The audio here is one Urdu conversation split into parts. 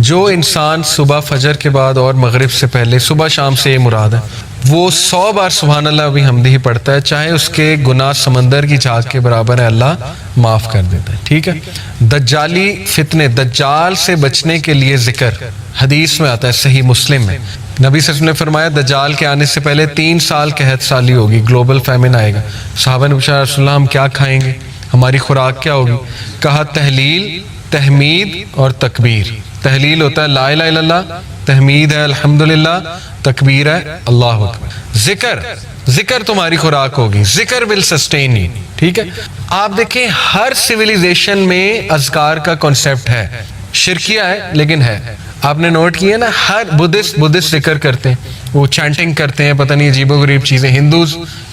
جو انسان صبح فجر کے بعد اور مغرب سے پہلے، صبح شام سے یہ مراد ہے، وہ 100 بار سبحان اللہ بھی حمدی پڑھتا ہے، چاہے اس کے گناہ سمندر کی جھاگ کے برابر ہے، اللہ معاف کر دیتا ہے. ٹھیک ہے. دجالی فتنے، دجال سے بچنے کے لیے ذکر حدیث میں آتا ہے، صحیح مسلم میں. نبی صلی اللہ علیہ وسلم نے فرمایا دجال کے آنے سے پہلے 3 سال قحط سالی ہوگی، گلوبل فیمن آئے گا. صحابہ نے پوچھا رسول اللہ ہم کیا کھائیں گے، ہماری خوراک کیا ہوگی؟ کہا تحلیل، تحمید اور تکبیر. تحلیل ہوتا ہے لا الہ الا اللہ، تحمید ہے الحمدللہ، تکبیر ہے اللہ اکبر. ذکر تمہاری خوراک ہوگی. ذکر ول سسٹین یو. ٹھیک ہے. آپ دیکھیں ہر سویلائزیشن میں اذکار کا کنسیپٹ ہے، شرکیہ ہے لیکن ہے. آپ نے نوٹ کیا نا، ہر بدھسٹ ذکر کرتے ہیں، وہ چینٹنگ کرتے ہیں، پتہ نہیں عجیب و غریب چیزیں.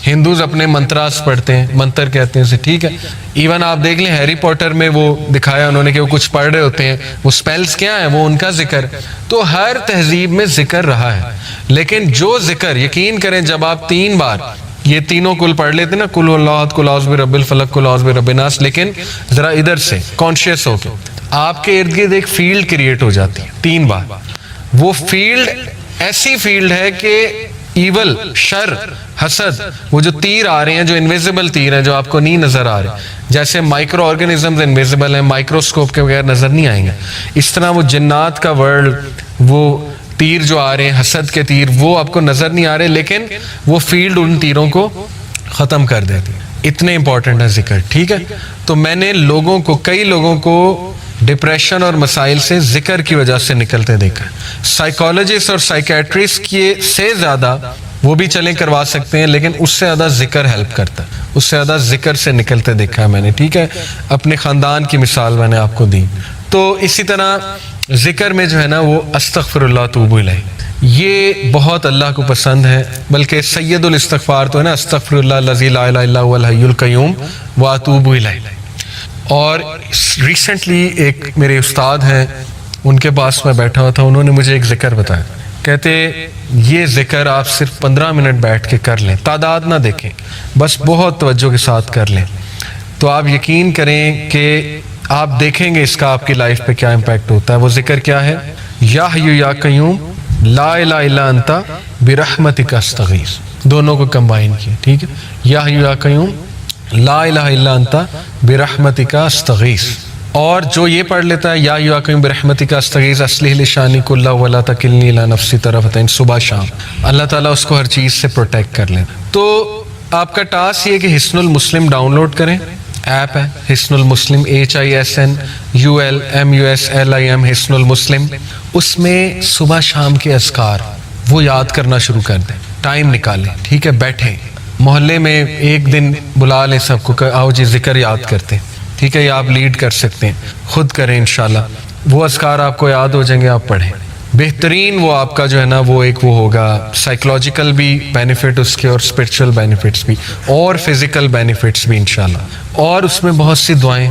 ہندوز اپنے منتراس پڑھتے ہیں، منتر کہتے ہیں اسے. ٹھیک ہے. ایون آپ دیکھ لیں ہیری پوٹر میں وہ دکھایا انہوں نے کہ وہ کچھ پڑھ رہے ہوتے ہیں، وہ سپیلز کیا ہیں، وہ ان کا ذکر. تو ہر تہذیب میں ذکر رہا ہے. لیکن جو ذکر، یقین کریں جب آپ 3 بار یہ تینوں کل پڑھ لیتے نا، کل اللہ احد، کل اعوذ برب الفلق، کل اعوذ برب الناس، لیکن ذرا ادھر سے کانشیس ہو کے آپ کے ارد گرد ایک فیلڈ کریٹ ہو جاتی ہے 3 بار. وہ فیلڈ ایسی فیلڈ ہے کہ ایول، شر، حسد، وہ جو تیر آ رہے ہیں، جو انویزیبل تیر ہیں جو آپ کو نہیں نظر آ رہے، جیسے مائکرو آرگنزمز انویزیبل ہیں، مائکروسکوپ کے بغیر نظر نہیں آئیں گے، اس طرح وہ جنات کا ورلڈ، وہ تیر جو آ رہے ہیں، حسد کے تیر، وہ آپ کو نظر نہیں آ رہے، لیکن وہ فیلڈ ان تیروں کو ختم کر دیتی. اتنے امپورٹنٹ ہے ذکر. ٹھیک ہے. تو میں نے کئی لوگوں کو ڈپریشن اور مسائل سے ذکر کی وجہ سے نکلتے دیکھا. سائیکالوجسٹ اور سائیکیٹرسٹ سے زیادہ وہ بھی چلیں کروا سکتے ہیں، لیکن اس سے زیادہ ذکر ہیلپ کرتا ہے، اس سے زیادہ ذکر سے نکلتے دیکھا ہے میں نے. ٹھیک ہے. اپنے خاندان کی مثال میں نے آپ کو دی. تو اسی طرح ذکر میں جو ہے نا وہ استغفر اللہ توب الیہ، یہ بہت اللہ کو پسند ہے. بلکہ سید الاستغفار تو ہے نا، استغفر اللہ الذی لا الہ الا هو الحی القیوم واتوب الیہ. اور ریسنٹلی ایک میرے استاد ہیں، ان کے پاس میں بیٹھا ہوا تھا، انہوں نے مجھے ایک ذکر بتایا. کہتے یہ ذکر آپ صرف 15 منٹ بیٹھ کے کر لیں، تعداد نہ دیکھیں، بس بہت توجہ کے ساتھ کر لیں، تو آپ یقین کریں کہ آپ دیکھیں گے اس کا آپ کی لائف پہ کیا امپیکٹ ہوتا ہے. وہ ذکر کیا ہے؟ یا حی یا قیوم لا الہ الا انت برحمتک استغیث. دونوں کو کمبائن کیا. ٹھیک ہے. یا حی یا قیوم لا الہ الا انت برحمتک استغیث. اور جو یہ پڑھ لیتا ہے یا حی یا قیوم برحمتک استغیث اصلح لی شانی کلہ ولا تکلنی الی نفسی طرفتین، صبح شام اللہ تعالیٰ اس کو ہر چیز سے پروٹیکٹ کر لیتا. تو آپ کا ٹاسک یہ کہ حصن المسلم ڈاؤن لوڈ کریں. ایپ ہے حصن المسلم، HISNULMUSLIM، حصن المسلم. اس میں صبح شام کے اذکار وہ یاد کرنا شروع کر دیں. ٹائم نکالیں. ٹھیک ہے. بیٹھیں، محلے میں ایک دن بلا لیں سب کو، آؤ جی ذکر یاد کرتے ہیں. ٹھیک ہے. یہ آپ لیڈ کر سکتے ہیں، خود کریں انشاءاللہ. وہ اذکار آپ کو یاد ہو جائیں گے، آپ پڑھیں. بہترین وہ آپ کا جو ہے نا وہ ایک وہ ہوگا سائیکولوجیکل بھی بینیفٹ اس کے، اور اسپرچول بینیفٹس بھی، اور فزیکل بینیفٹس بھی انشاءاللہ. اور اس میں بہت سی دعائیں،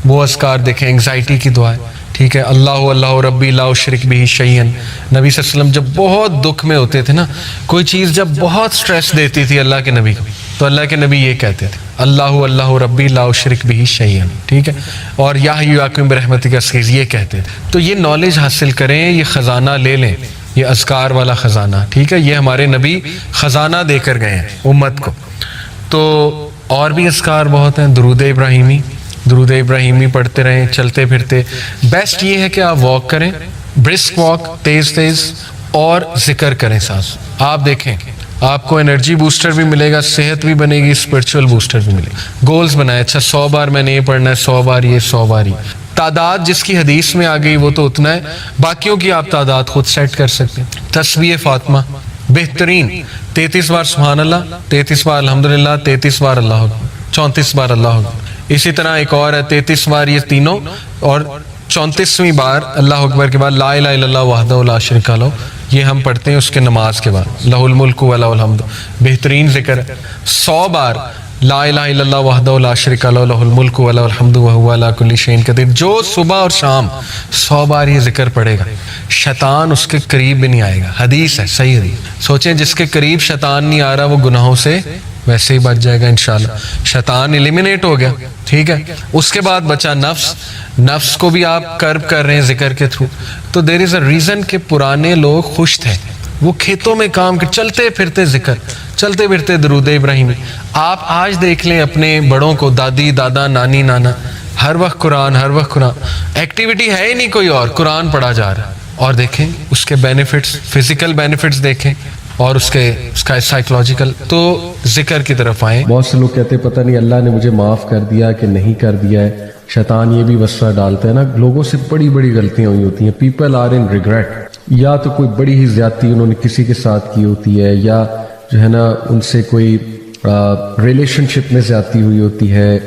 وہ اذکار دیکھیں. انگزائٹی کی دعائیں. ٹھیک ہے. اللہ ربی لا اشرک بہ شیئا. نبی صلی اللہ علیہ وسلم جب بہت دکھ میں ہوتے تھے نا، کوئی چیز جب بہت سٹریس دیتی تھی اللہ کے نبی کو، تو اللہ کے نبی یہ کہتے تھے اللہ ربی لا اشرک بہ شیئا. ٹھیک ہے. اور یا حی یا قیوم برحمتک استغیث یہ کہتے تھے. تو یہ نالج حاصل کریں، یہ خزانہ لے لیں، یہ اذکار والا خزانہ. ٹھیک ہے. یہ ہمارے نبی خزانہ دے کر گئے ہیں امت کو. تو اور بھی اذکار بہت ہیں. درود ابراہیمی پڑھتے رہیں چلتے پھرتے. بیسٹ یہ ہے کہ آپ واک کریں، برسک واک، تیز، اور ذکر کریں سانس. آپ دیکھیں آپ کو انرجی بوسٹر بھی ملے گا، صحت بھی بنے گی، اسپرچول بوسٹر بھی ملے گا. گولز بنائیں. اچھا 100 بار میں نے یہ پڑھنا ہے، 100 بار یہ، 100 بار یہ. تعداد جس کی حدیث میں آ گئی وہ تو اتنا ہے، باقیوں کی آپ تعداد خود سیٹ کر سکتے ہیں. تسبیح فاطمہ بہترین 33 بار سبحان اللہ، 33 بار الحمدللہ، 33 بار اللہ اکبر، 34 بار اللہ اکبر. اسی طرح ایک اور ہے 33 بار یہ تینوں، اور 34ویں بار اللہ اکبر کے بعد لا الہ الا اللہ وحدہ لا شریک لہ. یہ ہم پڑھتے ہیں اس کے نماز کے بعد. لہ الملک و لہ الحمد، بہترین ذکر ہے. 100 بار لا الہ الا اللہ وحدہ لا شریک لہ لہ الملک و لہ الحمد وہو علی کل شیء قدیر. جو صبح اور شام 100 بار یہ ذکر پڑھے گا، شیطان اس کے قریب بھی نہیں آئے گا. حدیث ہے، صحیح حدیث. سوچیں جس کے قریب شیطان نہیں آ رہا وہ گناہوں سے ویسے ہی بچ جائے گا انشاءاللہ. شیطان ایلیمینیٹ ہو گیا. ٹھیک ہے. اس کے بعد بچا نفس. نفس کو بھی آپ کرب کر رہے ہیں ذکر کے تھرو. تو دیر از اے ریزن کہ پرانے لوگ خوش تھے, وہ کھیتوں میں کام کر, چلتے پھرتے ذکر, چلتے پھرتے درود ابراہیمی. آپ آج دیکھ لیں اپنے بڑوں کو, دادی دادا نانی نانا, ہر وقت قرآن, ہر وقت قرآن, ایکٹیویٹی ہے ہی نہیں کوئی اور, قرآن پڑھا جا رہا ہے. اور دیکھیں اس کے بینیفٹس, فزیکل بینیفٹس دیکھیں اور اس کا سائیکولوجیکل. تو ذکر کی طرف آئیں. بہت سے لوگ کہتے ہیں پتہ نہیں اللہ نے مجھے معاف کر دیا کہ نہیں کر دیا ہے. شیطان یہ بھی وسوسہ ڈالتا ہے نا, لوگوں سے بڑی بڑی غلطیاں ہوئی ہوتی ہیں. پیپل آر ان ریگریٹ, یا تو کوئی بڑی ہی زیادتی انہوں نے کسی کے ساتھ کی ہوتی ہے, یا جو ہے نا ان سے کوئی ریلیشن شپ میں زیادتی ہوئی ہوتی ہے,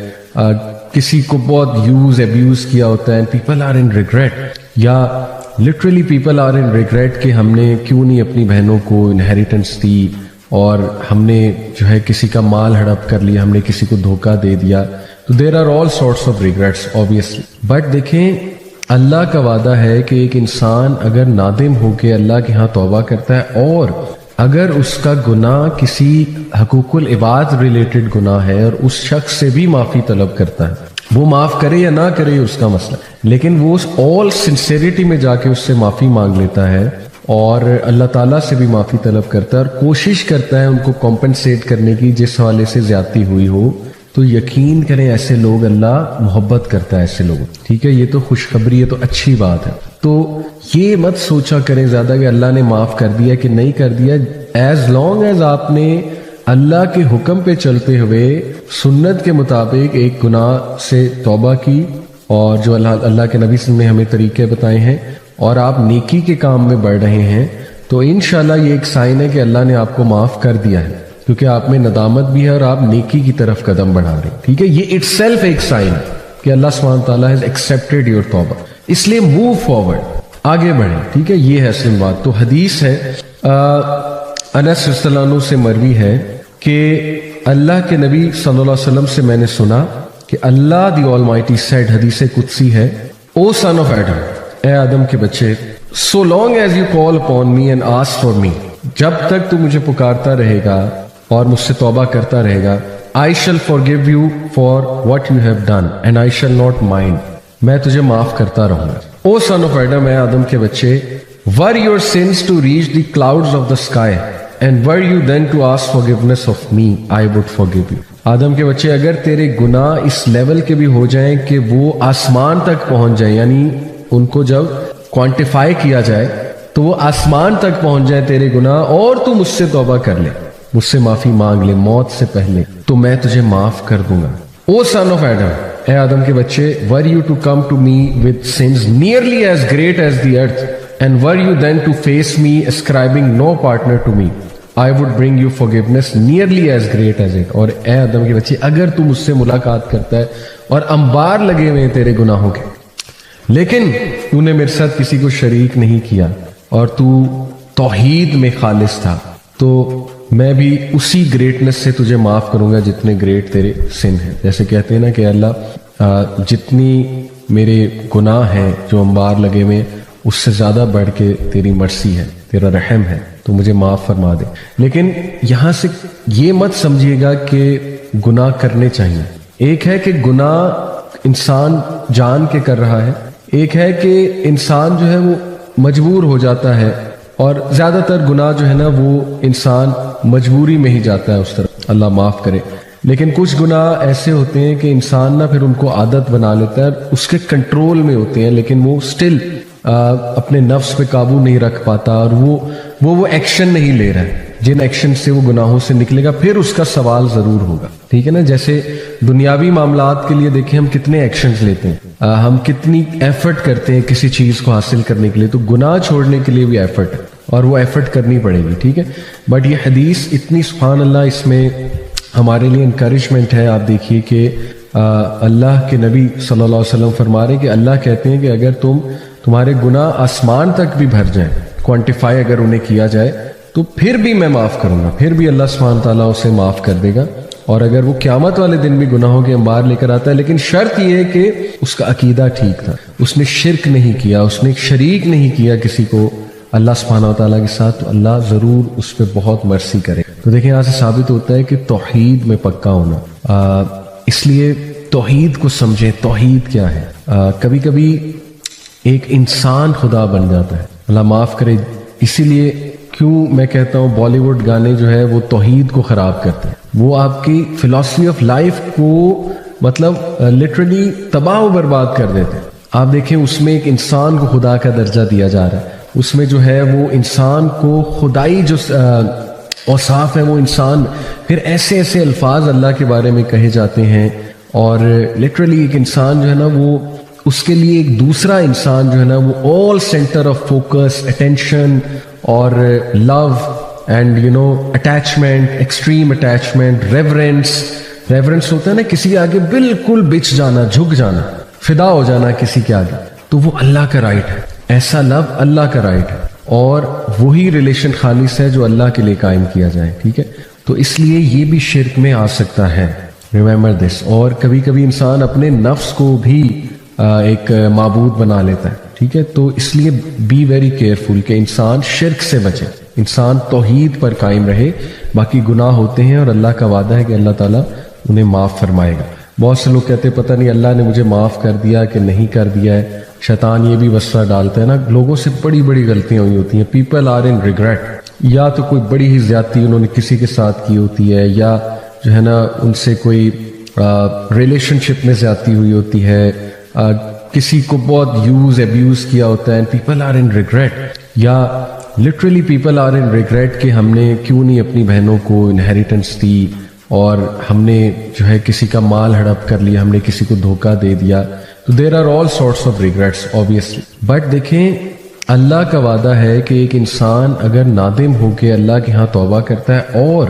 کسی کو بہت یوز ایبیوز کیا ہوتا ہے. پیپل آر ان ریگریٹ, یا literally people are in regret کہ ہم نے کیوں نہیں اپنی بہنوں کو انہیریٹنس دی, اور ہم نے جو ہے کسی کا مال ہڑپ کر لیا, ہم نے کسی کو دھوکہ دے دیا. تو there are all sorts of regrets obviously. But دیکھیں اللہ کا وعدہ ہے کہ ایک انسان اگر نادم ہو کے اللہ کے ہاں توبہ کرتا ہے, اور اگر اس کا گناہ کسی حقوق العباد ریلیٹڈ گناہ ہے اور اس شخص سے بھی معافی طلب کرتا ہے, وہ معاف کرے یا نہ کرے اس کا مسئلہ, لیکن وہ اس آل سنسیریٹی میں جا کے اس سے معافی مانگ لیتا ہے اور اللہ تعالیٰ سے بھی معافی طلب کرتا ہے, اور کوشش کرتا ہے ان کو کمپنسیٹ کرنے کی جس حوالے سے زیادتی ہوئی ہو, تو یقین کریں ایسے لوگ اللہ محبت کرتا ہے ایسے لوگوں. ٹھیک ہے, یہ تو خوشخبری ہے, تو اچھی بات ہے. تو یہ مت سوچا کریں زیادہ کہ اللہ نے معاف کر دیا کہ نہیں کر دیا. ایز لانگ ایز آپ نے اللہ کے حکم پہ چلتے ہوئے سنت کے مطابق ایک گناہ سے توبہ کی, اور جو اللہ کے نبی صلی اللہ علیہ وسلم نے ہمیں طریقے بتائے ہیں, اور آپ نیکی کے کام میں بڑھ رہے ہیں, تو انشاءاللہ یہ ایک سائن ہے کہ اللہ نے آپ کو معاف کر دیا ہے, کیونکہ آپ میں ندامت بھی ہے اور آپ نیکی کی طرف قدم بڑھا رہے ہیں. ٹھیک ہے, یہ اٹ سیلف ایک سائن ہے کہ اللہ سبحانہ تعالیٰ ہیز ایکسیپٹیڈ یور توبہ, اس لیے موو فارورڈ, آگے بڑھیں. ٹھیک ہے, یہ ہے اصل بات. تو حدیث ہے انس رضی اللہ عنہ سے مروی ہے کہ اللہ کے نبی صلی اللہ علیہ وسلم سے میں نے سنا کہ اللہ دی آلمائٹی سیڈ, حدیث قدسی ہے, او سن آف ایڈم, اے آدم کے بچے, so long as you call upon me and ask for me, جب تک تو مجھے پکارتا رہے گا اور مجھ سے توبہ کرتا رہے گا, I shall forgive you for what you have done and I shall not mind, میں تجھے معاف کرتا رہوں گا. او سن آف ایڈم, اے آدم کے بچے, were your sins to reach the clouds of the sky and were you then to ask forgiveness of me, I would forgive you. آدم کے بچے, اگر تیرے گناہ اس لیول کے بھی ہو جائیں کہ وہ آسمان تک پہنچ جائیں, یعنی ان کو جب کوانٹیفائی کیا جائے تو وہ آسمان تک پہنچ جائے تیرے گناہ, اور تو مجھ سے توبہ کر لے, مجھ سے معافی مانگ لے موت سے پہلے, تو میں تجھے معاف کر دوں گا. او سن آف ایڈم, اے آدم کے بچے, were you to come to me with sins nearly as great as the earth and were you then to face me ascribing no partner to me, I would bring you forgiveness nearly as great as it. اور اے آدم کے بچے, اگر تو مجھ سے ملاقات کرتا ہے اور انبار لگے ہوئے ہیں تیرے گناہوں کے, لیکن تو نے میرے ساتھ کسی کو شریک نہیں کیا اور تو توحید میں خالص تھا, تو میں بھی اسی گریٹنس سے تجھے معاف کروں گا جتنے گریٹ تیرے سن ہیں. جیسے کہتے ہیں نا کہ اللہ جتنی میرے گناہ ہیں جو انبار لگے ہوئے, اس سے زیادہ بڑھ کے تیری مرسی ہے, تیرا رحم ہے, تو مجھے معاف فرما دے. لیکن یہاں سے یہ مت سمجھیے گا کہ گناہ کرنے چاہیے. ایک ہے کہ گناہ انسان جان کے کر رہا ہے, ایک ہے کہ انسان جو ہے وہ مجبور ہو جاتا ہے, اور زیادہ تر گناہ جو ہے نا وہ انسان مجبوری میں ہی جاتا ہے اس طرف, اللہ معاف کرے. لیکن کچھ گناہ ایسے ہوتے ہیں کہ انسان نہ پھر ان کو عادت بنا لیتا ہے, اس کے کنٹرول میں ہوتے ہیں, لیکن وہ سٹل اپنے نفس پہ قابو نہیں رکھ پاتا, اور وہ ایکشن نہیں لے رہا ہے. جن ایکشن سے وہ گناہوں سے نکلے گا پھر اس کا سوال ضرور ہوگا. ٹھیک ہے نا, جیسے دنیاوی معاملات کے لیے دیکھیں ہم کتنے ایکشنز لیتے ہیں, ہم کتنی ایفرٹ کرتے ہیں کسی چیز کو حاصل کرنے کے لیے, تو گناہ چھوڑنے کے لیے بھی ایفرٹ ہے, اور وہ ایفرٹ کرنی پڑے گی. ٹھیک ہے, بٹ یہ حدیث اتنی سبحان اللہ, اس میں ہمارے لیے انکریجمنٹ ہے. آپ دیکھیے کہ اللہ کے نبی صلی اللہ علیہ وسلم فرما رہے کہ اللہ کہتے ہیں کہ اگر تمہارے گناہ آسمان تک بھی بھر جائیں, کوانٹیفائی اگر انہیں کیا جائے, تو پھر بھی میں معاف کروں گا, پھر بھی اللہ سبحانہ تعالیٰ اسے معاف کر دے گا. اور اگر وہ قیامت والے دن بھی گناہوں کے انبار لے کر آتا ہے, لیکن شرط یہ ہے کہ اس کا عقیدہ ٹھیک تھا, اس نے شرک نہیں کیا, اس نے شریک نہیں کیا کسی کو اللہ سبحانہ تعالیٰ کے ساتھ, تو اللہ ضرور اس پہ بہت مرسی کرے. تو دیکھیں یہاں سے ثابت ہوتا ہے کہ توحید میں پکا ہونا, اس لیے توحید کو سمجھیں, توحید کیا ہے. کبھی کبھی ایک انسان خدا بن جاتا ہے. اللہ معاف کرے. اسی لیے کیوں میں کہتا ہوں بالی ووڈ گانے جو ہے وہ توحید کو خراب کرتے ہیں. وہ آپ کی فلاسفی آف لائف کو مطلب لٹرلی تباہ و برباد کر دیتے ہیں. آپ دیکھیں اس میں ایک انسان کو خدا کا درجہ دیا جا رہا ہے. اس میں جو ہے وہ انسان کو خدائی جو اوصاف ہے وہ انسان، پھر ایسے ایسے الفاظ اللہ کے بارے میں کہے جاتے ہیں. اور لٹرلی ایک انسان جو ہے نا وہ اس کے لیے ایک دوسرا انسان جو ہے نا وہ all centre of focus, attention اور love and attachment, extreme attachment, reverence ہوتا ہے نا کسی کے آگے بالکل بچ جانا، جھک جانا، فدا ہو جانا کسی کے آگے. تو وہ اللہ کا رائٹ ہے. ایسا لو اللہ کا رائٹ ہے اور وہی ریلیشن خالص ہے جو اللہ کے لیے قائم کیا جائے. ٹھیک ہے. تو اس لیے یہ بھی شرک میں آ سکتا ہے. Remember this. اور کبھی کبھی انسان اپنے نفس کو بھی ایک معبود بنا لیتا ہے. ٹھیک ہے. تو اس لیے بی ویری کیئرفل کہ انسان شرک سے بچے، انسان توحید پر قائم رہے. باقی گناہ ہوتے ہیں اور اللہ کا وعدہ ہے کہ اللہ تعالیٰ انہیں معاف فرمائے گا. بہت سے لوگ کہتے ہیں پتہ نہیں اللہ نے مجھے معاف کر دیا کہ نہیں کر دیا ہے. شیطان یہ بھی وسوسہ ڈالتا ہے نا. لوگوں سے بڑی بڑی غلطیاں ہوئی ہوتی ہیں. People are in regret. یا تو کوئی بڑی ہی زیادتی انہوں نے کسی کے ساتھ کی ہوتی ہے، یا جو ہے نا ان سے کوئی ریلیشن شپ میں زیادتی ہوئی ہوتی ہے، کسی کو بہت ابیوز کیا ہوتا ہے. People are in regret. یا literally people are in regret کہ ہم نے کیوں نہیں اپنی بہنوں کو انہیریٹنس دی، اور ہم نے جو ہے کسی کا مال ہڑپ کر لیا، ہم نے کسی کو دھوکہ دے دیا. تو there are all sorts of regrets obviously. But دیکھیں اللہ کا وعدہ ہے کہ ایک انسان اگر نادم ہو کے اللہ کے ہاں توبہ کرتا ہے، اور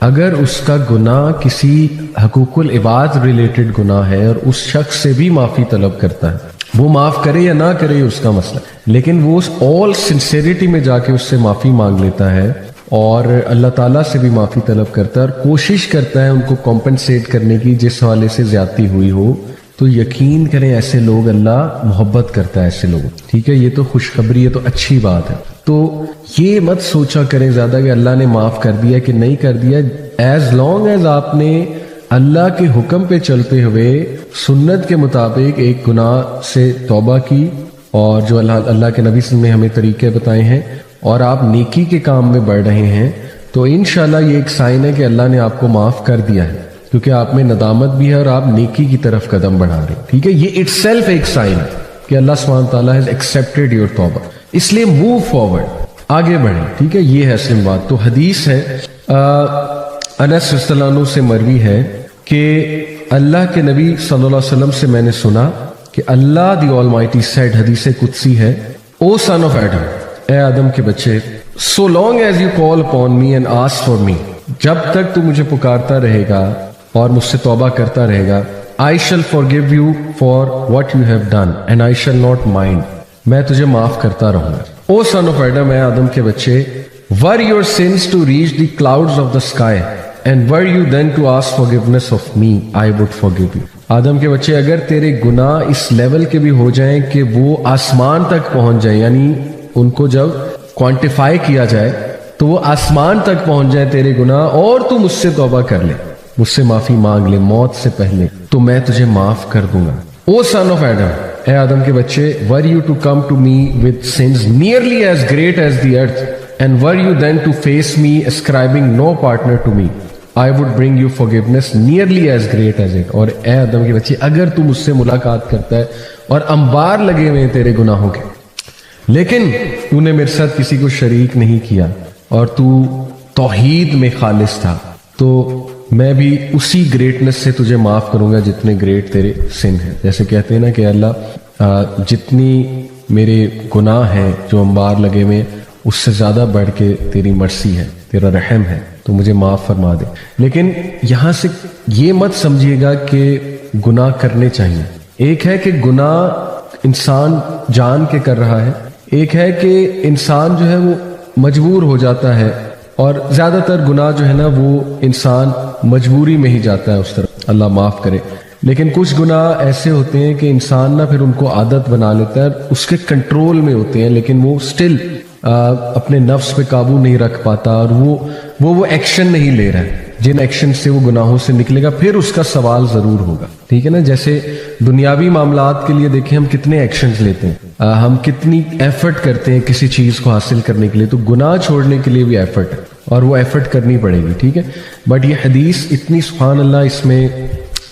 اگر اس کا گناہ کسی حقوق العباد ریلیٹڈ گناہ ہے اور اس شخص سے بھی معافی طلب کرتا ہے، وہ معاف کرے یا نہ کرے اس کا مسئلہ، لیکن وہ اس آل سنسیریٹی میں جا کے اس سے معافی مانگ لیتا ہے اور اللہ تعالیٰ سے بھی معافی طلب کرتا ہے اور کوشش کرتا ہے ان کو کمپنسیٹ کرنے کی جس حوالے سے زیادتی ہوئی ہو، تو یقین کریں ایسے لوگ اللہ محبت کرتا ہے ایسے لوگوں. ٹھیک ہے. یہ تو خوشخبری ہے، تو اچھی بات ہے. تو یہ مت سوچا کریں زیادہ کہ اللہ نے معاف کر دیا کہ نہیں کر دیا. ایز لانگ ایز آپ نے اللہ کے حکم پہ چلتے ہوئے سنت کے مطابق ایک گناہ سے توبہ کی، اور جو اللہ کے نبی صلی اللہ علیہ وسلم نے ہمیں طریقے بتائے ہیں، اور آپ نیکی کے کام میں بڑھ رہے ہیں، تو انشاءاللہ یہ ایک سائن ہے کہ اللہ نے آپ کو معاف کر دیا ہے، کیونکہ آپ میں ندامت بھی ہے اور آپ نیکی کی طرف قدم بڑھا رہے ہیں. ٹھیک ہے. یہ اٹ سیلف ایک سائن ہے کہ اللہ سبحانہ تعالیٰ ہیز ایکسیپٹیڈ یور توبہ. اس لیے موو فارورڈ، آگے بڑھیں. ٹھیک ہے. یہ ہے اصل بات. تو حدیث ہے انس رضی اللہ عنہ سے مروی ہے کہ اللہ کے نبی صلی اللہ علیہ وسلم سے میں نے سنا کہ اللہ دی آلمائٹی سیڈ، حدیث قدسی ہے، او سن آف ایڈم، اے آدم کے بچے، so long as you call upon me and ask for me, جب تک تو مجھے پکارتا رہے گا اور مجھ سے توبہ کرتا رہے گا، I shall forgive you for what you have done and I shall not mind، میں تجھے معاف کرتا رہوں گا. او سن آف ایڈم، اے آدم کے بچے، were your sins to reach the clouds of the sky and were you then to ask forgiveness of me, I would forgive you. آدم کے بچے، اگر تیرے گناہ اس لیول کے بھی ہو جائیں کہ وہ آسمان تک پہنچ جائیں، یعنی ان کو جب کوانٹیفائی کیا جائے تو وہ آسمان تک پہنچ جائے تیرے گناہ، اور تو مجھ سے توبہ کر لے، مجھ سے معافی مانگ لے موت سے پہلے، تو میں تجھے معاف کر دوں گا. او سن آف ایڈم، اے آدم کے بچے، were you to come to me with sins nearly as great as the earth and were you then to face me ascribing no partner to me, I would bring you forgiveness nearly as great as it. اور اے آدم کے بچے، اگر تو مجھ سے ملاقات کرتا ہے اور انبار لگے ہوئے ہیں تیرے گناہوں کے، لیکن تو نے میرے ساتھ کسی کو شریک نہیں کیا اور تو توحید میں خالص تھا، تو میں بھی اسی گریٹنس سے تجھے معاف کروں گا جتنے گریٹ تیرے سن ہیں. جیسے کہتے ہیں نا کہ اللہ جتنی میرے گناہ ہیں جو انبار لگے ہوئے اس سے زیادہ بڑھ کے تیری مرسی ہے، تیرا رحم ہے، تو مجھے معاف فرما دے. لیکن یہاں سے یہ مت سمجھیے گا کہ گناہ کرنے چاہیے. ایک ہے کہ گناہ انسان جان کے کر رہا ہے، ایک ہے کہ انسان جو ہے وہ مجبور ہو جاتا ہے، اور زیادہ تر گناہ جو ہے نا وہ انسان مجبوری میں ہی جاتا ہے اس طرف، اللہ معاف کرے. لیکن کچھ گناہ ایسے ہوتے ہیں کہ انسان نہ پھر ان کو عادت بنا لیتا ہے، اس کے کنٹرول میں ہوتے ہیں، لیکن وہ سٹل اپنے نفس پہ قابو نہیں رکھ پاتا، اور وہ ایکشن نہیں لے رہا ہے. جن ایکشن سے وہ گناہوں سے نکلے گا پھر اس کا سوال ضرور ہوگا. ٹھیک ہے نا. جیسے دنیاوی معاملات کے لیے دیکھیں ہم کتنے ایکشنز لیتے ہیں، ہم کتنی ایفرٹ کرتے ہیں کسی چیز کو حاصل کرنے کے لیے, تو گناہ چھوڑنے کے لیے بھی ایفرٹ ہے اور وہ ایفرٹ کرنی پڑے گی, ٹھیک ہے. بٹ یہ حدیث اتنی سبحان اللہ اس میں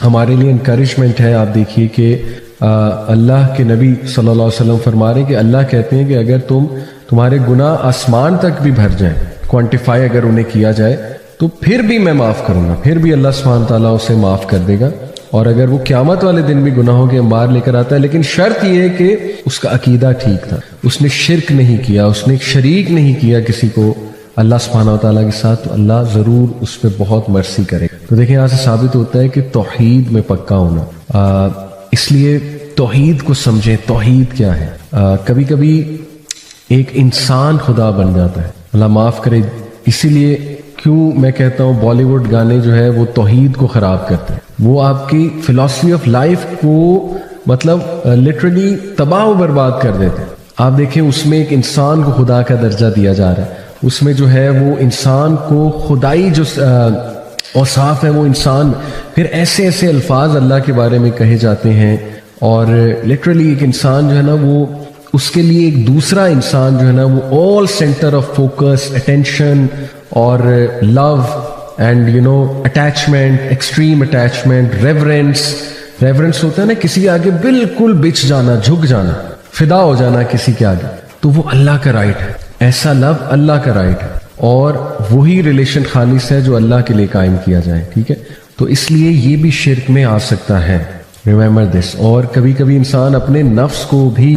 ہمارے لیے انکریجمنٹ ہے. آپ دیکھیے کہ اللہ کے نبی صلی اللہ علیہ وسلم فرما رہے ہیں کہ اللہ کہتے ہیں کہ اگر تمہارے گناہ آسمان تک بھی بھر جائیں, کوانٹیفائی اگر انہیں کیا جائے, تو پھر بھی میں معاف کروں گا, پھر بھی اللہ سبحانہ تعالیٰ اسے معاف کر دے گا. اور اگر وہ قیامت والے دن بھی گناہوں کے انبار لے کر آتا ہے, لیکن شرط یہ ہے کہ اس کا عقیدہ ٹھیک تھا, اس نے شرک نہیں کیا, اس نے شریک نہیں کیا کسی کو اللہ سبحانہ تعالیٰ کے ساتھ, تو اللہ ضرور اس پہ بہت مرسی کرے. تو دیکھیں یہاں سے ثابت ہوتا ہے کہ توحید میں پکا ہونا. اس لیے توحید کو سمجھیں, توحید کیا ہے. کبھی کبھی ایک انسان خدا بن جاتا ہے, اللہ معاف کرے. اسی لیے کیوں میں کہتا ہوں بالی ووڈ گانے جو ہے وہ توحید کو خراب کرتے ہیں, وہ آپ کی فلاسفی آف لائف کو مطلب لٹرلی تباہ و برباد کر دیتے ہیں. آپ دیکھیں اس میں ایک انسان کو خدا کا درجہ دیا جا رہا ہے, اس میں جو ہے وہ انسان کو خدائی جو اوصاف ہے وہ انسان, پھر ایسے ایسے الفاظ اللہ کے بارے میں کہے جاتے ہیں, اور لٹرلی ایک انسان جو ہے نا وہ اس کے لیے ایک دوسرا انسان جو ہے نا وہ all centre of focus, attention اور love and you know attachment, extreme attachment, reverence ہوتا ہے نا کسی آگے بالکل بچ جانا, جھک جانا, فدا ہو جانا کسی کے آگے, تو وہ اللہ کا رائٹ ہے. ایسا لو اللہ کا رائٹ ہے, اور وہی ریلیشن خالص ہے جو اللہ کے لیے قائم کیا جائے, ٹھیک ہے. تو اس لیے یہ بھی شرک میں آ سکتا ہے, ریممبر دس. اور کبھی کبھی انسان اپنے نفس کو بھی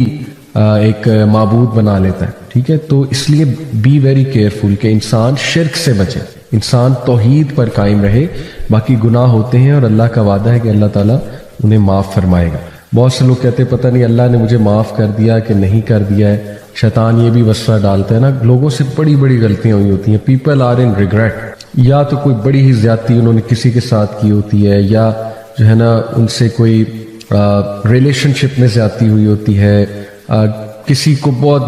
ایک معبود بنا لیتا ہے, ٹھیک ہے. تو اس لیے بی ویری کیئرفل کہ انسان شرک سے بچے, انسان توحید پر قائم رہے. باقی گناہ ہوتے ہیں اور اللہ کا وعدہ ہے کہ اللہ تعالیٰ انہیں معاف فرمائے گا. بہت سے لوگ کہتے ہیں پتہ نہیں اللہ نے مجھے معاف کر دیا کہ نہیں کر دیا ہے. شیطان یہ بھی وسوسہ ڈالتا ہے نا, لوگوں سے بڑی بڑی غلطیاں ہوئی ہوتی ہیں. پیپل آر ان ریگریٹ, یا تو کوئی بڑی ہی زیادتی انہوں نے کسی کے ساتھ کی ہوتی ہے, یا جو ہے نا ان سے کوئی ریلیشن شپ میں زیادتی ہوئی ہوتی ہے, کسی کو بہت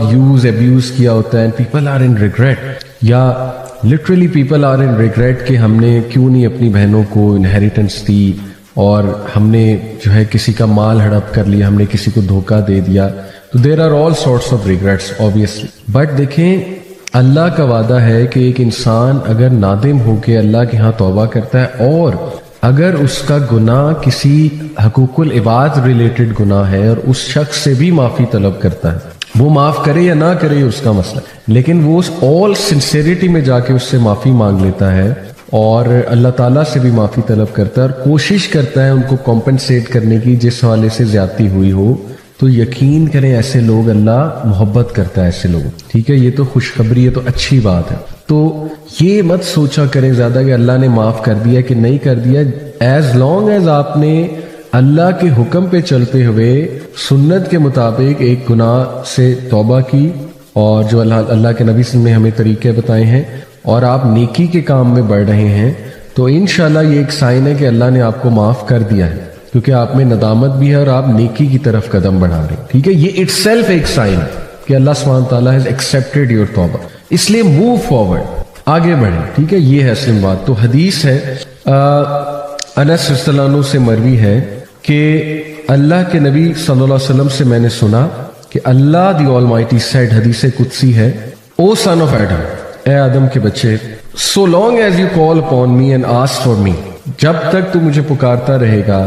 ابیوز کیا ہوتا ہے, پیپل آر ان ریگریٹ. یا literally people are in regret کہ ہم نے کیوں نہیں اپنی بہنوں کو انہیریٹنس دی, اور ہم نے جو ہے کسی کا مال ہڑپ کر لیا, ہم نے کسی کو دھوکہ دے دیا. تو there are all sorts of regrets obviously. But دیکھیں اللہ کا وعدہ ہے کہ ایک انسان اگر نادم ہو کے اللہ کے ہاں توبہ کرتا ہے, اور اگر اس کا گناہ کسی حقوق العباد ریلیٹڈ گناہ ہے اور اس شخص سے بھی معافی طلب کرتا ہے, وہ معاف کرے یا نہ کرے اس کا مسئلہ, لیکن وہ آل سنسیریٹی میں جا کے اس سے معافی مانگ لیتا ہے اور اللہ تعالیٰ سے بھی معافی طلب کرتا ہے, اور کوشش کرتا ہے ان کو کمپنسیٹ کرنے کی جس حوالے سے زیادتی ہوئی ہو, تو یقین کریں ایسے لوگ اللہ محبت کرتا ہے ایسے لوگ, ٹھیک ہے. یہ تو خوشخبری ہے, تو اچھی بات ہے. تو یہ مت سوچا کریں زیادہ کہ اللہ نے معاف کر دیا کہ نہیں کر دیا. ایز لانگ ایز آپ نے اللہ کے حکم پہ چلتے ہوئے سنت کے مطابق ایک گناہ سے توبہ کی, اور جو اللہ کے نبی صلی اللہ علیہ وسلم نے ہمیں طریقے بتائے ہیں, اور آپ نیکی کے کام میں بڑھ رہے ہیں, تو انشاءاللہ یہ ایک سائن ہے کہ اللہ نے آپ کو معاف کر دیا ہے, کیونکہ آپ میں ندامت بھی ہے اور آپ نیکی کی طرف قدم بڑھا رہے ہیں, ٹھیک ہے. یہ اٹ سیلف ایک سائن ہے کہ اللہ سبحانہ تعالیٰ ہیز ایکسیپٹیڈ یور توبہ. اس لیے موو فارورڈ, آگے بڑھیں, ٹھیک ہے. یہ ہے اصل بات. تو حدیث ہے انس رضی اللہ عنہ سے مروی ہے کہ اللہ کے نبی صلی اللہ علیہ وسلم سے میں نے سنا کہ اللہ دی آل مائٹی سیڈ, حدیث قدسی ہے, او سن آف ایڈم, اے آدم کے بچے, so long as you call upon me and ask for me, جب تک تو مجھے پکارتا رہے گا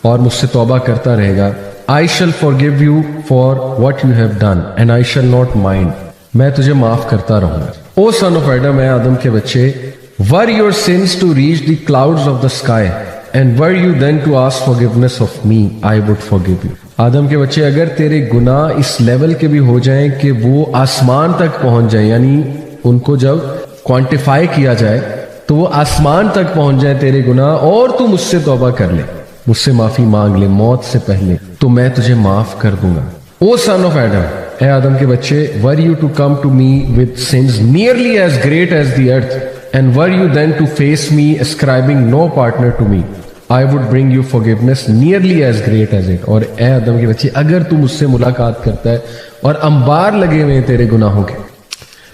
اور مجھ سے توبہ کرتا رہے گا, I shall forgive you for what you have done and I shall not mind, میں تجھے معاف کرتا رہوں گا. O son of Adam, اے آدم کے بچے, were your sins to reach the clouds of the sky and were you then to ask forgiveness of me, I would forgive you. آدم کے بچے, اگر تیرے گناہ اس لیول کے بھی ہو جائیں کہ وہ آسمان تک پہنچ جائیں, یعنی ان کو جب کوانٹیفائی کیا جائے تو وہ آسمان تک پہنچ جائیں تیرے گناہ, اور تو مجھ سے توبہ کر لے, مجھ سے معافی مانگ لے موت سے پہلے, تو میں تجھے معاف کر دوں گا. او سن آف ایڈم, اے آدم کے بچے, were you to come to me with sins nearly as great as the earth and were you then to face me ascribing no partner to me, I would bring you forgiveness nearly as great as it. اور اے آدم کے بچے, اگر تو مجھ سے ملاقات کرتا ہے اور انبار لگے ہوئے ہیں تیرے گناہوں کے,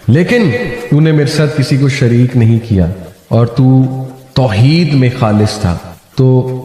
لیکن تو نے میرے ساتھ کسی کو شریک نہیں کیا اور تو توحید میں خالص تھا, تو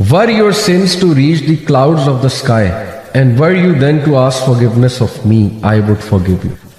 were your sins to reach the clouds of the sky and were you then to ask forgiveness of me, I would forgive you.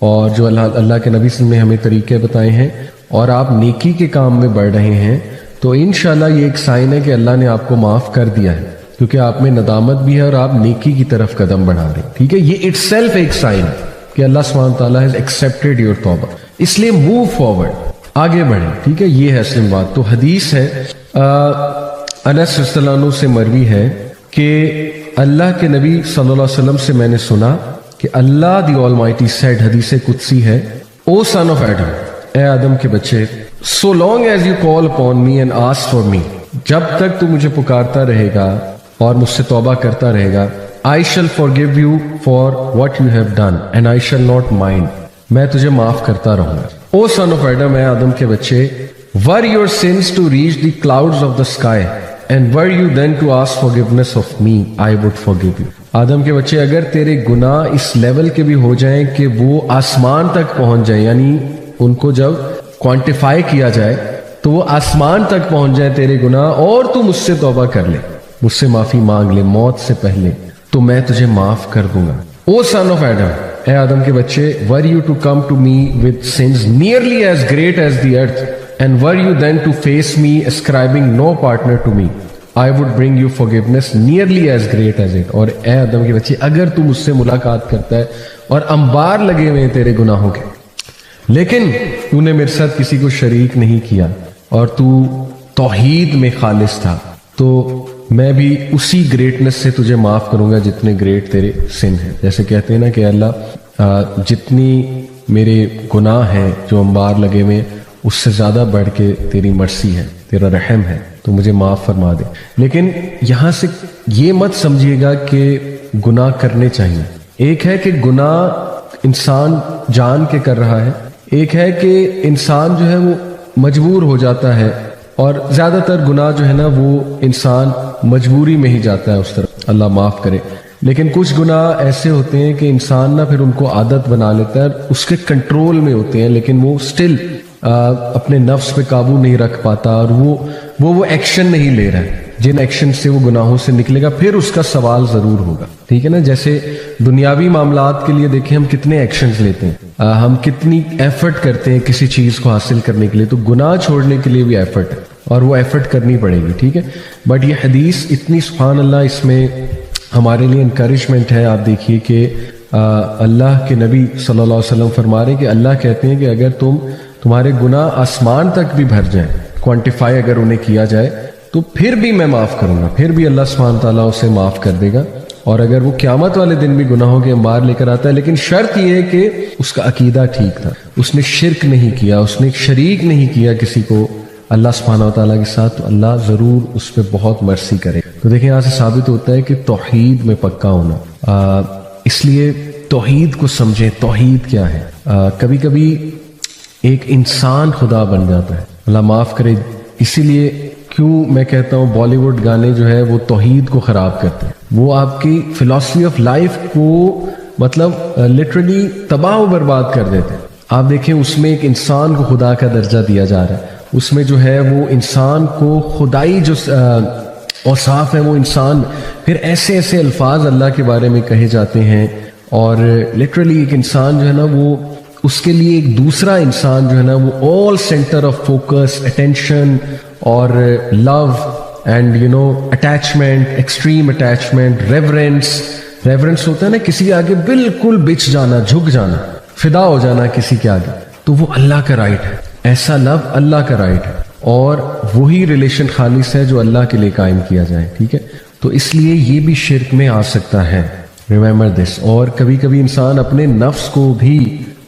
اور جو اللہ کے نبی صلی اللہ علیہ وسلم نے ہمیں طریقے بتائے ہیں اور آپ نیکی کے کام میں بڑھ رہے ہیں تو انشاءاللہ یہ ایک سائن ہے کہ اللہ نے آپ کو معاف کر دیا ہے، کیونکہ آپ میں ندامت بھی ہے اور آپ نیکی کی طرف قدم بڑھا رہے ہیں. ٹھیک ہے، یہ اٹ سیلف ایک سائن ہے کہ اللہ سبحانہ تعالیٰ ہیز ایکسیپٹیڈ یور توبہ. اس لیے موو فارورڈ، آگے بڑھیں. ٹھیک ہے، یہ ہے اصل بات. تو حدیث ہے انس رضی اللہ عنہ سے مروی ہے کہ اللہ کے نبی صلی اللہ علیہ وسلم سے میں نے سنا کہ اللہ دی آلمائٹی سیڈ، حدیث قدسی ہے، او سن آف ایڈم، اے آدم کے بچے، so long as you call upon me and ask for me, جب تک تو مجھے پکارتا رہے گا اور مجھ سے توبہ کرتا رہے گا، I shall forgive you for what you have done and I shall not mind، میں تجھے معاف کرتا رہوں گا. او سن آف ایڈم، اے آدم کے بچے، were your sins to reach the clouds of the sky and were you then to ask forgiveness of me, I would forgive you. آدم کے بچے، اگر تیرے گناہ اس لیول کے بھی ہو جائیں کہ وہ آسمان تک پہنچ جائیں، یعنی ان کو جب کوانٹیفائی کیا جائے تو وہ آسمان تک پہنچ جائے تیرے گناہ، اور تو مجھ سے توبہ کر لے، مجھ سے معافی مانگ لے موت سے پہلے، تو میں تجھے معاف کر دوں گا. او سن آف ایڈم، اے آدم کے بچے، were you to come to me with sins nearly as great as the earth and were you then to face me ascribing no partner to me, I would bring you forgiveness nearly as great as it. اور اے آدم کے بچے، اگر تو مجھ سے ملاقات کرتا ہے اور انبار لگے ہوئے ہیں تیرے گناہوں کے، لیکن تو نے میرے ساتھ کسی کو شریک نہیں کیا اور تو توحید میں خالص تھا، تو میں بھی اسی گریٹنس سے تجھے معاف کروں گا جتنے گریٹ تیرے سن ہیں. جیسے کہتے ہیں نا کہ اللہ جتنی میرے گناہ ہیں جو انبار لگے ہوئے اس سے زیادہ بڑھ کے تیری مرسی ہے، تیرا رحم ہے، تو مجھے معاف فرما دے. لیکن یہاں سے یہ مت سمجھیے گا کہ گناہ کرنے چاہیے. ایک ہے کہ گناہ انسان جان کے کر رہا ہے، ایک ہے کہ انسان جو ہے وہ مجبور ہو جاتا ہے، اور زیادہ تر گناہ جو ہے نا وہ انسان مجبوری میں ہی جاتا ہے اس طرف، اللہ معاف کرے. لیکن کچھ گناہ ایسے ہوتے ہیں کہ انسان نہ پھر ان کو عادت بنا لیتا ہے، اس کے کنٹرول میں ہوتے ہیں لیکن وہ سٹل اپنے نفس پہ قابو نہیں رکھ پاتا، اور وہ ایکشن نہیں لے رہا ہے. جن ایکشن سے وہ گناہوں سے نکلے گا پھر اس کا سوال ضرور ہوگا. ٹھیک ہے نا، جیسے دنیاوی معاملات کے لیے دیکھیں ہم کتنے ایکشنز لیتے ہیں، ہم کتنی ایفرٹ کرتے ہیں کسی چیز کو حاصل کرنے کے لیے، تو گناہ چھوڑنے کے لیے بھی ایفرٹ ہے اور وہ ایفرٹ کرنی پڑے گی. ٹھیک ہے، بٹ یہ حدیث اتنی سبحان اللہ اس میں ہمارے لیے انکریجمنٹ ہے. آپ دیکھیے کہ اللہ کے نبی صلی اللہ علیہ وسلم فرما رہے ہیں کہ اللہ کہتے ہیں کہ اگر تمہارے گناہ آسمان تک بھی بھر جائیں، کوانٹیفائی اگر انہیں کیا جائے، تو پھر بھی میں معاف کروں گا، پھر بھی اللہ سبحانہ تعالیٰ اسے معاف کر دے گا. اور اگر وہ قیامت والے دن بھی گناہوں کے انبار لے کر آتا ہے، لیکن شرط یہ ہے کہ اس کا عقیدہ ٹھیک تھا، اس نے شرک نہیں کیا، اس نے شریک نہیں کیا کسی کو اللہ سبحانہ و تعالیٰ کے ساتھ، تو اللہ ضرور اس پہ بہت مرسی کرے. تو دیکھیں یہاں سے ثابت ہوتا ہے کہ توحید میں پکا ہونا. اس لیے توحید کو سمجھیں، توحید کیا ہے. کبھی کبھی ایک انسان خدا بن جاتا ہے، اللہ معاف کرے. اسی لیے کیوں میں کہتا ہوں بالی ووڈ گانے جو ہے وہ توحید کو خراب کرتے ہیں، وہ آپ کی فلاسفی آف لائف کو مطلب لٹرلی تباہ و برباد کر دیتے ہیں. آپ دیکھیں اس میں ایک انسان کو خدا کا درجہ دیا جا رہا ہے، اس میں جو ہے وہ انسان کو خدائی جو اوصاف ہیں وہ انسان، پھر ایسے ایسے الفاظ اللہ کے بارے میں کہے جاتے ہیں، اور لٹرلی ایک انسان جو ہے نا وہ اس کے لیے ایک دوسرا انسان جو ہے نا وہ all centre of focus, attention اور love and attachment, extreme attachment, reverence ہوتا ہے نا، کسی کے آگے بالکل بچ جانا، جھک جانا، فدا ہو جانا کسی کے آگے، تو وہ اللہ کا رائٹ ہے. ایسا لو اللہ کا رائٹ ہے، اور وہی ریلیشن خالص ہے جو اللہ کے لیے قائم کیا جائے. ٹھیک ہے، تو اس لیے یہ بھی شرک میں آ سکتا ہے، ریممبر دس. اور کبھی کبھی انسان اپنے نفس کو بھی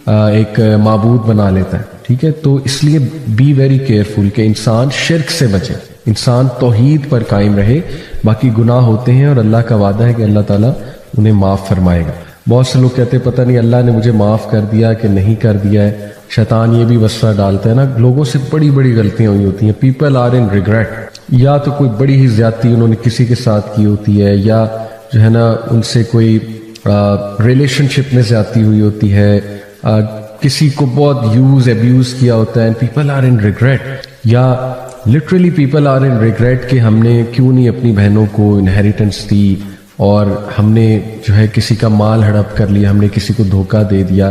ایک معبود بنا لیتا ہے. ٹھیک ہے، تو اس لیے بی ویری کیئرفل کہ انسان شرک سے بچے، انسان توحید پر قائم رہے. باقی گناہ ہوتے ہیں اور اللہ کا وعدہ ہے کہ اللہ تعالیٰ انہیں معاف فرمائے گا. بہت سے لوگ کہتے ہیں پتہ نہیں اللہ نے مجھے معاف کر دیا کہ نہیں کر دیا ہے. شیطان یہ بھی وسوسہ ڈالتا ہے نا، لوگوں سے بڑی بڑی غلطیاں ہوئی ہوتی ہیں. پیپل آر ان ریگریٹ، یا تو کوئی بڑی ہی زیادتی انہوں نے کسی کے ساتھ کی ہوتی ہے، یا جو ہے نا ان سے کوئی ریلیشن شپ میں زیادتی ہوئی ہوتی ہے، کسی کو بہت ابیوز کیا ہوتا ہے. پیپل آر ان ریگریٹ، یا literally people are in regret کہ ہم نے کیوں نہیں اپنی بہنوں کو انہیریٹنس دی، اور ہم نے جو ہے کسی کا مال ہڑپ کر لیا، ہم نے کسی کو دھوکہ دے دیا.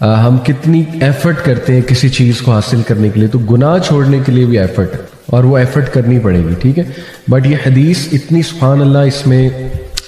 ہم کتنی ایفرٹ کرتے ہیں کسی چیز کو حاصل کرنے کے لیے, تو گناہ چھوڑنے کے لیے بھی ایفرٹ ہے اور وہ ایفرٹ کرنی پڑے گی, ٹھیک ہے. بٹ یہ حدیث اتنی سبحان اللہ اس میں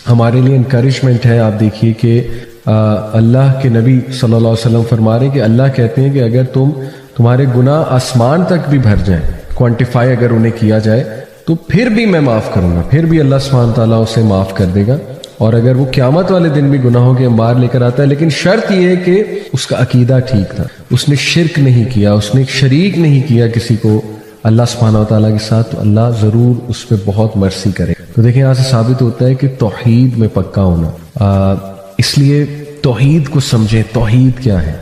ہمارے لیے انکریجمنٹ ہے. آپ دیکھیے کہ اللہ کے نبی صلی اللہ علیہ وسلم فرما رہے ہیں کہ اللہ کہتے ہیں کہ اگر تمہارے گناہ آسمان تک بھی بھر جائیں, کوانٹیفائی اگر انہیں کیا جائے, تو پھر بھی میں معاف کروں گا, پھر بھی اللہ سبحانہ تعالیٰ اسے معاف کر دے گا. اور اگر وہ قیامت والے دن بھی گناہوں کے انبار لے کر آتا ہے, لیکن شرط یہ ہے کہ اس کا عقیدہ ٹھیک تھا, اس نے شرک نہیں کیا, اس نے شریک نہیں کیا کسی کو اللہ سبحانہ و تعالیٰ کے ساتھ, تو اللہ ضرور اس پہ بہت مرسی کرے. تو دیکھیں یہاں سے ثابت ہوتا ہے کہ توحید میں پکا ہونا. اس لیے توحید کو سمجھیں, توحید کیا ہے.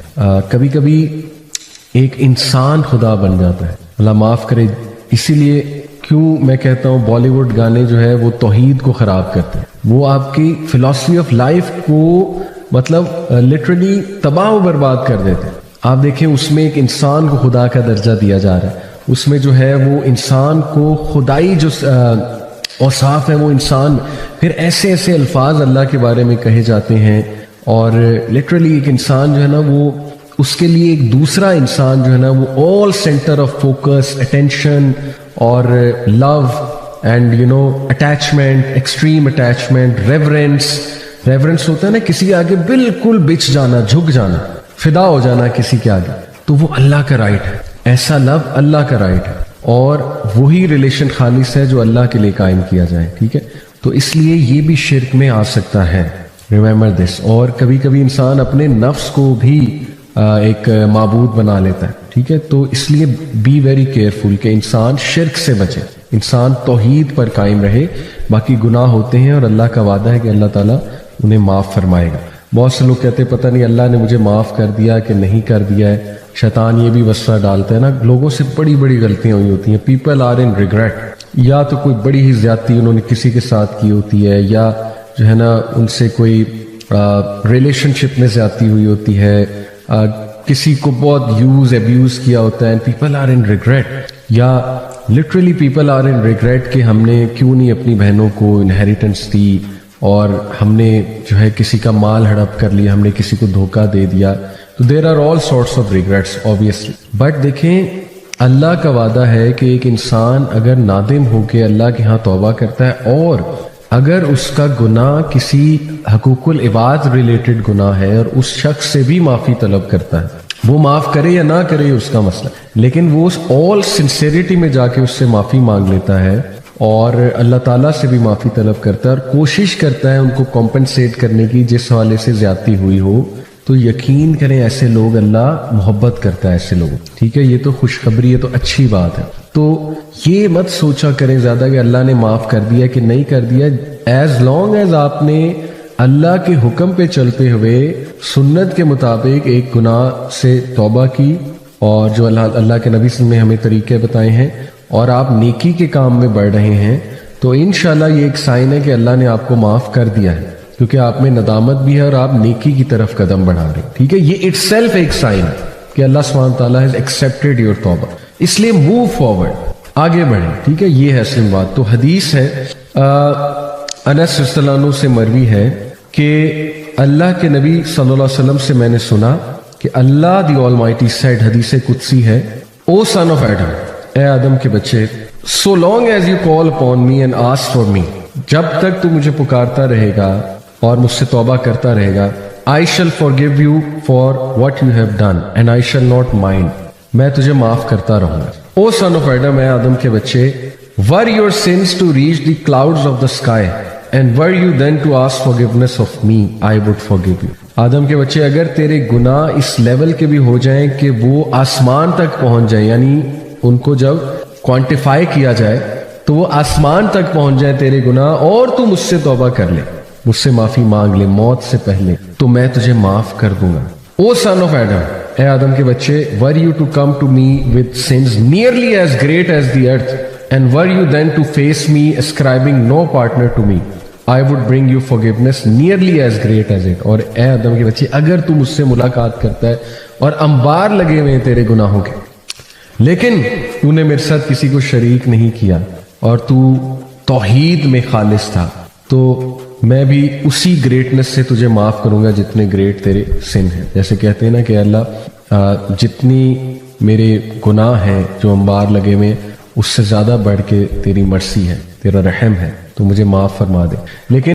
کبھی کبھی ایک انسان خدا بن جاتا ہے, اللہ معاف کرے. اسی لیے کیوں میں کہتا ہوں بالی ووڈ گانے جو ہے وہ توحید کو خراب کرتے ہیں, وہ آپ کی فلاسفی آف لائف کو مطلب لٹرلی تباہ و برباد کر دیتے ہیں. آپ دیکھیں اس میں ایک انسان کو خدا کا درجہ دیا جا رہا ہے, اس میں جو ہے وہ انسان کو خدائی جو اوصاف ہے وہ انسان, پھر ایسے ایسے الفاظ اللہ کے بارے میں کہے جاتے ہیں, اور لٹرلی ایک انسان جو ہے نا وہ اس کے لیے ایک دوسرا انسان جو ہے نا وہ all centre of focus, attention اور love and you know attachment, extreme attachment, reverence ہوتا ہے نا کسی کے آگے بالکل بچ جانا, جھک جانا, فدا ہو جانا کسی کے آگے, تو وہ اللہ کا رائٹ ہے. ایسا لو اللہ کا رائٹ ہے, اور وہی ریلیشن خالص ہے جو اللہ کے لیے قائم کیا جائے, ٹھیک ہے. تو اس لیے یہ بھی شرک میں آ سکتا ہے, ریممبر دس. اور کبھی کبھی انسان اپنے نفس کو بھی ایک معبود بنا لیتا ہے, ٹھیک ہے. تو اس لیے بی ویری کیئرفل کہ انسان شرک سے بچے, انسان توحید پر قائم رہے. باقی گناہ ہوتے ہیں اور اللہ کا وعدہ ہے کہ اللہ تعالیٰ انہیں معاف فرمائے گا. بہت سے لوگ کہتے ہیں پتہ نہیں اللہ نے مجھے معاف کر دیا کہ نہیں کر دیا ہے. شیطان یہ بھی وسوسہ ڈالتا ہے نا, لوگوں سے بڑی بڑی غلطیاں ہوئی ہوتی ہیں. پیپل آر ان ریگریٹ, یا تو کوئی بڑی ہی زیادتی انہوں نے کسی کے ساتھ کی ہوتی ہے, یا جو ہے نا ان سے کوئی ریلیشن شپ میں زیادتی ہوئی ہوتی ہے, کسی کو بہت یوز ابیوز کیا ہوتا ہے, پیپل آر ان ریگریٹ. یا literally people are in regret کہ ہم نے کیوں نہیں اپنی بہنوں کو انہیریٹنس دی, اور ہم نے جو ہے کسی کا مال ہڑپ کر لیا, ہم نے کسی کو دھوکہ دے دیا. تو there are all sorts of regrets obviously. But دیکھیں اللہ کا وعدہ ہے کہ ایک انسان اگر نادم ہو کے اللہ کے ہاں توبہ کرتا ہے, اور اگر اس کا گناہ کسی حقوق العباد ریلیٹڈ گناہ ہے اور اس شخص سے بھی معافی طلب کرتا ہے, وہ معاف کرے یا نہ کرے اس کا مسئلہ, لیکن وہ اس آل سنسیریٹی میں جا کے اس سے معافی مانگ لیتا ہے اور اللہ تعالیٰ سے بھی معافی طلب کرتا ہے, اور کوشش کرتا ہے ان کو کمپنسیٹ کرنے کی جس حوالے سے زیادتی ہوئی ہو, تو یقین کریں ایسے لوگ اللہ محبت کرتا ہے ایسے لوگوں, ٹھیک ہے. یہ تو خوشخبری ہے, تو اچھی بات ہے. تو یہ مت سوچا کریں زیادہ کہ اللہ نے معاف کر دیا کہ نہیں کر دیا. ایز لانگ ایز آپ نے اللہ کے حکم پہ چلتے ہوئے سنت کے مطابق ایک گناہ سے توبہ کی, اور جو اللہ کے نبی صلی اللہ علیہ وسلم نے ہمیں طریقے بتائے ہیں, اور آپ نیکی کے کام میں بڑھ رہے ہیں, تو انشاءاللہ یہ ایک سائن ہے کہ اللہ نے آپ کو معاف کر دیا ہے, کیونکہ آپ میں ندامت بھی ہے اور آپ نیکی کی طرف قدم بڑھا رہے ہیں, ٹھیک ہے. یہ اٹ سیلف ایک سائن ہے کہ اللہ سبحانہ تعالیٰ ہیز ایکسیپٹیڈ یور توبہ, اس لیے موو فارورڈ, آگے بڑھیں, ٹھیک ہے. یہ ہے اصل بات. تو حدیث ہے انس رضی اللہ عنہ سے مروی ہے کہ اللہ کے نبی صلی اللہ علیہ وسلم سے میں نے سنا کہ اللہ دی آلمائٹی سیڈ, حدیث قدسی ہے, او سن آف ایڈم, اے آدم کے بچے, so long as you call upon me and ask for me, جب تک تو مجھے پکارتا رہے گا اور مجھ سے توبہ کرتا رہے گا, I shall forgive you for what you have done and I shall not mind, میں تجھے معاف کرتا رہوں گا. او سن آف ایڈم, اے آدم کے بچے, were your sins to reach the clouds of the sky and were you then to ask forgiveness of me, I would forgive you. آدم کے بچے, اگر تیرے گناہ اس لیول کے بھی ہو جائیں کہ وہ آسمان تک پہنچ جائیں, یعنی ان کو جب کوانٹیفائی کیا جائے تو وہ آسمان تک پہنچ جائے تیرے گناہ, اور تو مجھ سے توبہ کر لے, مجھ سے معافی مانگ لے موت سے پہلے, تو میں تجھے معاف کر دوں گا. او سن آف ایڈم, اے آدم کے بچے, were you to come to me with sins nearly as great as the earth and were you then to face me ascribing no partner to me, I would bring you forgiveness nearly as great as it. اور اے آدم کے بچے, اگر تو مجھ سے ملاقات کرتا ہے اور انبار لگے ہوئے ہیں تیرے گناہوں کے, لیکن تو نے میرے ساتھ کسی کو شریک نہیں کیا اور تو توحید میں خالص تھا, تو میں بھی اسی گریٹنس سے تجھے معاف کروں گا جتنے گریٹ تیرے سن ہیں. جیسے کہتے ہیں نا کہ اللہ جتنی میرے گناہ ہیں جو انبار لگے ہوئے اس سے زیادہ بڑھ کے تیری مرسی ہے، تیرا رحم ہے، تو مجھے معاف فرما دے. لیکن